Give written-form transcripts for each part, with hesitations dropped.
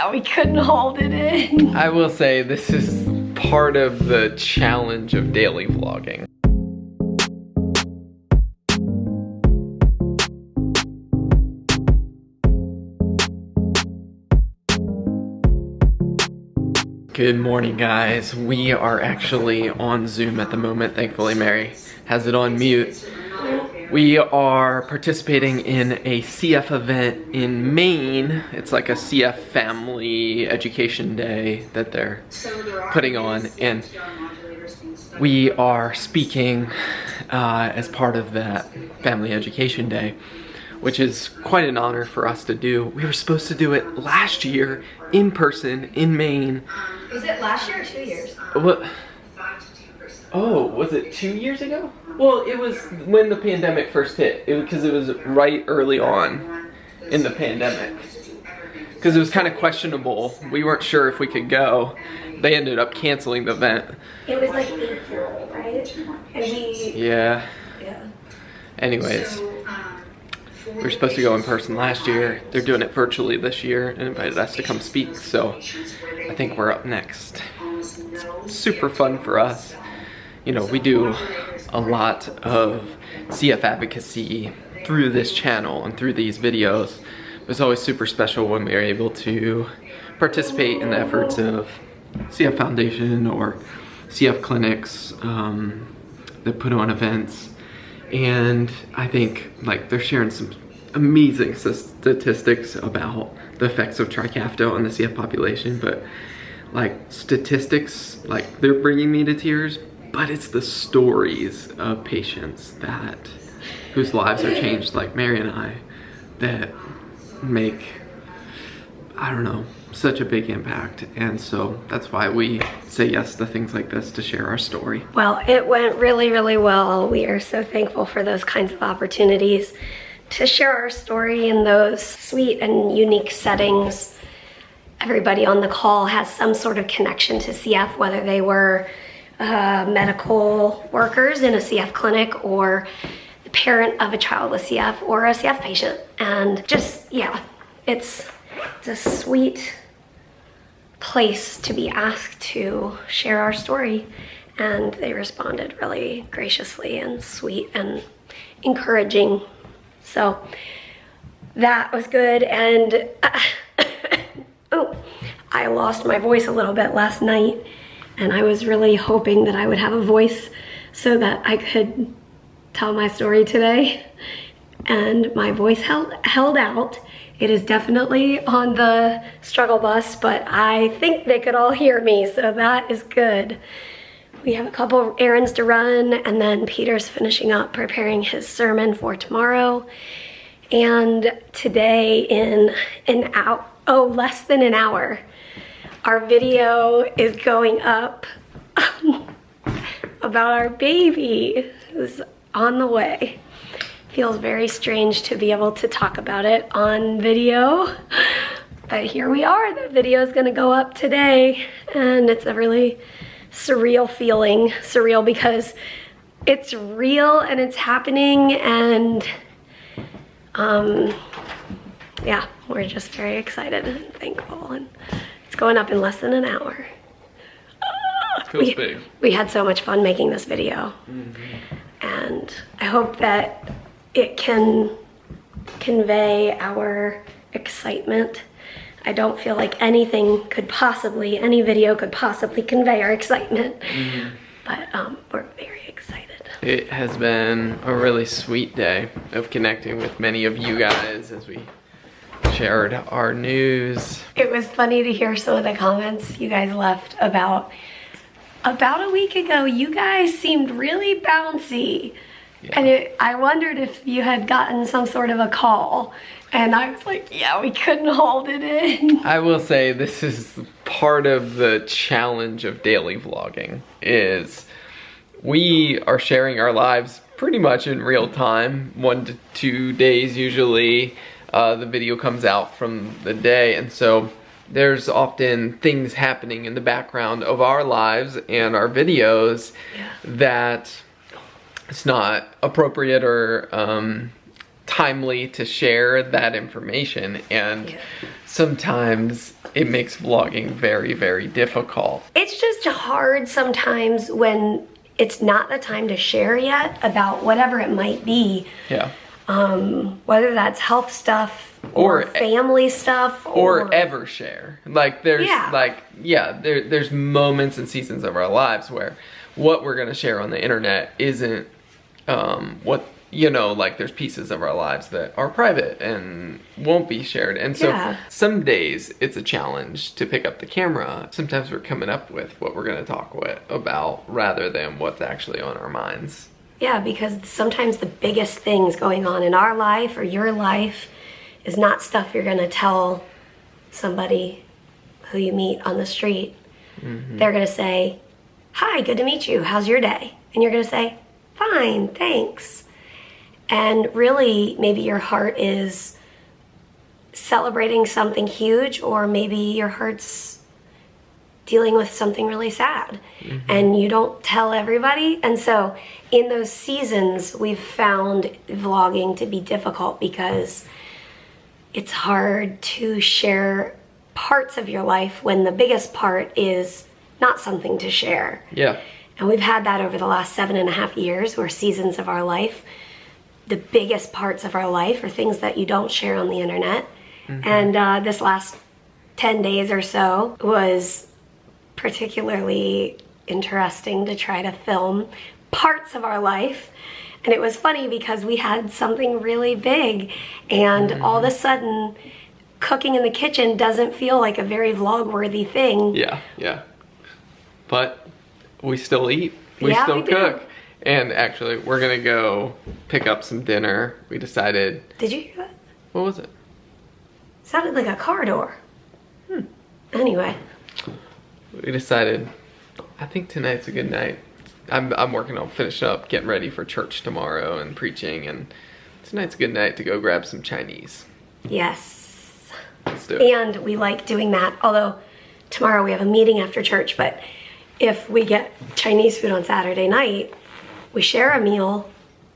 yeah, we couldn't hold it in. I will say this is part of the challenge of daily vlogging. Good morning, guys. We are actually on Zoom at the moment. Thankfully, Mary has it on mute. We are participating in a CF event in Maine. It's like a CF family education day that they're putting on, and we are speaking as part of that family education day, which is quite an honor for us to do. We were supposed to do it last year in person in Maine. Was it last year or 2 years? What? Oh, was it 2 years ago? Well, it was when the pandemic first hit. Because it was right early on in the pandemic. Because it was kind of questionable. We weren't sure if we could go. They ended up canceling the event. It was like April, right? And we... Yeah. Anyways. We were supposed to go in person last year. They're doing it virtually this year and invited us to come speak. So I think we're up next. It's super fun for us. You know, we do a lot of CF advocacy through this channel and through these videos. It was always super special when we were able to participate in the efforts of CF Foundation or CF clinics that put on events. And I think like they're sharing some amazing statistics about the effects of Trikafta on the CF population, but like statistics, like they're bringing me to tears. But it's the stories of patients whose lives are changed, like Mary and I, that make, I don't know, such a big impact. And so that's why we say yes to things like this, to share our story. Well, it went really, really well. We are so thankful for those kinds of opportunities to share our story in those sweet and unique settings. Everybody on the call has some sort of connection to CF, whether they were medical workers in a CF clinic or the parent of a child with CF or a CF patient. And just, yeah, it's a sweet place to be asked to share our story. And they responded really graciously and sweet and encouraging. So that was good. And oh, I lost my voice a little bit last night. And I was really hoping that I would have a voice so that I could tell my story today. And my voice held out. It is definitely on the struggle bus, but I think they could all hear me, so that is good. We have a couple errands to run, and then Peter's finishing up preparing his sermon for tomorrow. And today in less than an hour, our video is going up about our baby who's on the way. Feels very strange to be able to talk about it on video, but here we are. The video is gonna go up today, and it's a really surreal feeling. Surreal because it's real and it's happening, and yeah, we're just very excited and thankful. And it's going up in less than an hour. Feels big. We had so much fun making this video. And I hope that it can convey our excitement. I don't feel like any video could possibly convey our excitement. But we're very excited. It has been a really sweet day of connecting with many of you guys as we shared our news. It was funny to hear some of the comments you guys left about a week ago. You guys seemed really bouncy. Yeah. And I wondered if you had gotten some sort of a call. And I was like, yeah, we couldn't hold it in. I will say this is part of the challenge of daily vlogging, is we are sharing our lives pretty much in real time, 1 to 2 days usually. The video comes out from the day, and so there's often things happening in the background of our lives and our videos that it's not appropriate or timely to share that information, and sometimes it makes vlogging very, very difficult. It's just hard sometimes when it's not the time to share yet about whatever it might be. Yeah. Whether that's health stuff or family stuff or ever share. Like there's there's moments and seasons of our lives where what we're gonna share on the internet isn't what, you know, like there's pieces of our lives that are private and won't be shared. And so some days it's a challenge to pick up the camera. Sometimes we're coming up with what we're gonna talk about rather than what's actually on our minds. Yeah, because sometimes the biggest things going on in our life or your life is not stuff you're gonna tell somebody who you meet on the street. They're gonna say, "Hi, good to meet you. How's your day?" And you're gonna say, "Fine, thanks." And really, maybe your heart is celebrating something huge, or maybe your heart's dealing with something really sad, and you don't tell everybody. And so in those seasons, we've found vlogging to be difficult because it's hard to share parts of your life when the biggest part is not something to share. Yeah. And we've had that over the last 7.5 years, where seasons of our life, the biggest parts of our life are things that you don't share on the internet. And this last 10 days or so was particularly interesting to try to film parts of our life. And it was funny because we had something really big, and all of a sudden cooking in the kitchen doesn't feel like a very vlog-worthy thing. Yeah. But we still eat. We still cook. And actually, we're gonna go pick up some dinner. We decided. Did you hear that? What was it? Sounded like a car door. Anyway. We decided, I think tonight's a good night. I'm working on finishing up, getting ready for church tomorrow and preaching, and tonight's a good night to go grab some Chinese. Yes. Let's do it. And we like doing that, although tomorrow we have a meeting after church, but if we get Chinese food on Saturday night, we share a meal,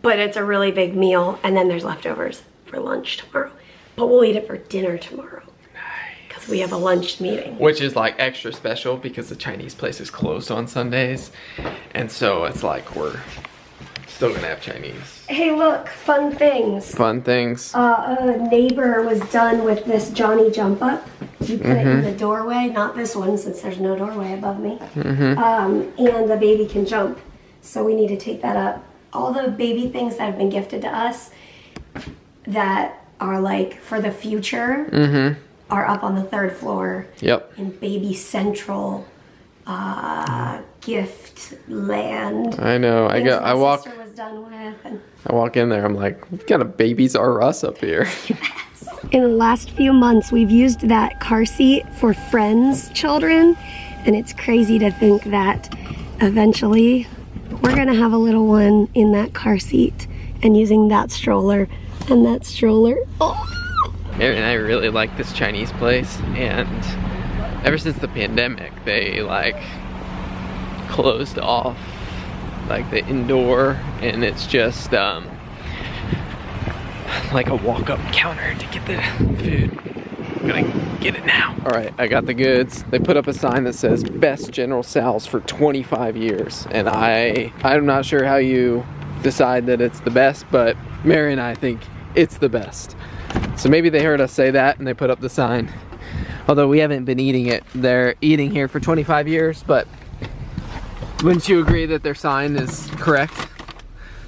but it's a really big meal, and then there's leftovers for lunch tomorrow. But we'll eat it for dinner tomorrow. Because we have a lunch meeting. Which is like extra special because the Chinese place is closed on Sundays. And so it's like we're still gonna have Chinese. Hey look, fun things. Fun things. A neighbor was done with this Johnny jump up. You put it in the doorway, not this one since there's no doorway above me. And the baby can jump. So we need to take that up. All the baby things that have been gifted to us that are like for the future are up on the 3rd floor. Yep. In Baby Central gift land. I know. I walk. Sister was done with. And I walk in there. I'm like, we've got a Babies R Us up here. in the last few months, we've used that car seat for friends' children, and it's crazy to think that eventually we're gonna have a little one in that car seat and using that stroller and that stroller. Oh. Mary and I really like this Chinese place, and ever since the pandemic, they like closed off like the indoor, and it's just like a walk-up counter to get the food. I'm gonna get it now. All right, I got the goods. They put up a sign that says best General Tso's for 25 years. And I'm not sure how you decide that it's the best, but Mary and I think it's the best. So maybe they heard us say that and they put up the sign. Although we haven't been eating it. They're eating here for 25 years, but wouldn't you agree that their sign is correct?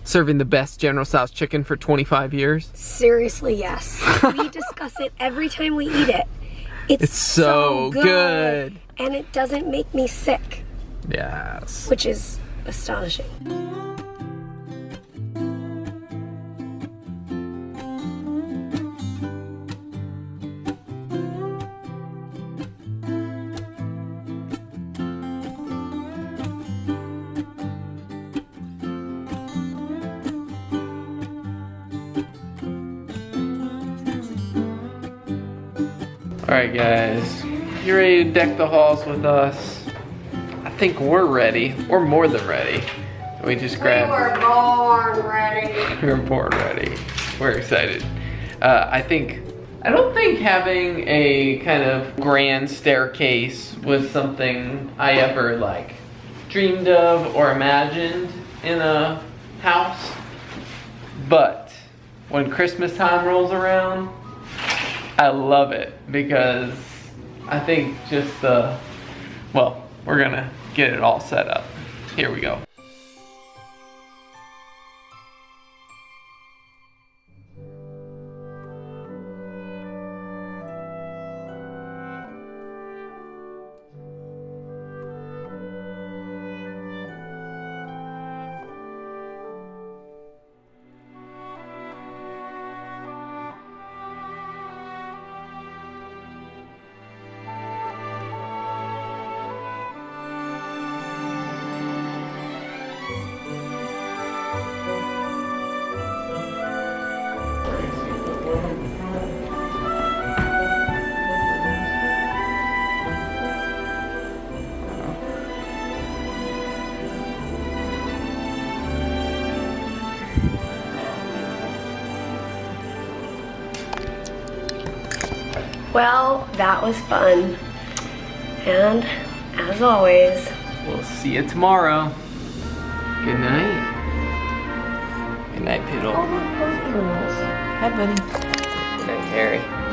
Serving the best General Tso's chicken for 25 years? Seriously, yes. We discuss it every time we eat it. It's so good. And it doesn't make me sick. Yes. Which is astonishing. Alright guys, you ready to deck the halls with us? I think we're ready. We're more than ready. We just grabbed... We were born ready. We were born ready. we're excited. I don't think having a kind of grand staircase was something I ever like dreamed of or imagined in a house. But when Christmas time rolls around, I love it because I think just well, we're gonna get it all set up. Here we go. Well, that was fun. And as always, we'll see you tomorrow. Good night. Good night, Poodle. Hi, buddy. Good night, Harry.